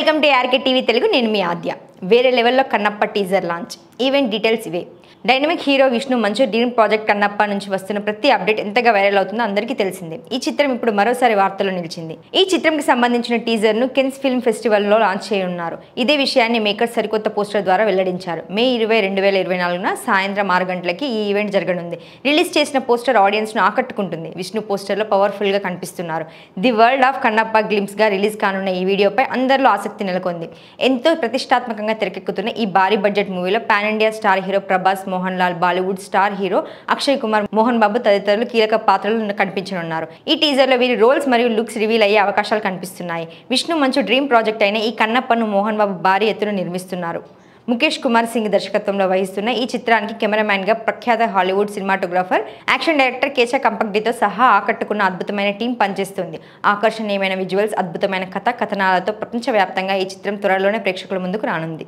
Welcome to RK TV Telugu. నేను మీ ఆద్య. వేరే లెవెల్లో Kannappa teaser launch. Event details ఇవే. Dynamic hero Vishnu Manchu dream project Kannappa నుంచి వస్తున్న ప్రతి అప్డేట్ ఎంతగా వైరల్ అవుతుందో అందరికీ తెలిసిందే. ఈ చిత్రం ఇప్పుడు మరోసారి వార్తల్లో నిలిచింది. ఈ చిత్రంకి సంబంధించిన టీజర్ ను కెన్స్ ఫిల్మ్ ఫెస్టివల్లో లాంచ్ చేయనున్నారు. ఇదే విషయాన్ని మేకర్స్ సరికొత్త పోస్టర్ ద్వారా వెల్లడించారు. మే 20, 2024న సాయంత్రం 6 గంటలకి ఈ ఈవెంట్ జరగనుంది. రిలీజ్ చేసిన పోస్టర్ ఆడియన్స్ ను ఆకట్టుకుంటుంది. విష్ణు పోస్టర్లో పవర్ఫుల్ గా కనిపిస్తున్నారు. The world of Kannappa glimpse గా రిలీజ్ కానున్న ఈ వీడియోపై అందరిలో ఆసక్తి నెలకొంది. ఎంతో ప్రతిష్టాత్మకంగా తెరకెక్కుతున్న ఈ భారీ బడ్జెట్ మూవీలో pan India star hero Prabhas, Mohanlal, Bollywood star hero Akshay Kumar, Mohan Babu తదితరులు కీలక పాత్రలు కనిపించనున్నారు. ఈ టీజర్ లో వీరి రోల్స్ మరియు లుక్స్ రివీల్ అయ్యే అవకాశాలు కనిపిస్తున్నాయి. విష్ణు మంచు డ్రీమ్ ప్రాజెక్ట్ అయిన ఈ కన్నప్పను మోహన్ బాబు భారీ ఎత్తున నిర్మిస్తున్నారు. ముఖేష్ కుమార్ సింగ్ దర్శకత్వంలో వహిస్తున్న ఈ చిత్రానికి కెమెరామ్యాన్ గా ప్రఖ్యాత హాలీవుడ్ సినిమాటోగ్రాఫర్, యాక్షన్ డైరెక్టర్ కేశా కంపక్డితో సహా ఆకట్టుకున్న అద్భుతమైన టీం పనిచేస్తుంది. ఆకర్షణీయమైన విజువల్స్, అద్భుతమైన కథ, కథనాలతో ప్రపంచవ్యాప్తంగా ఈ చిత్రం త్వరలోనే ప్రేక్షకుల ముందుకు రానుంది.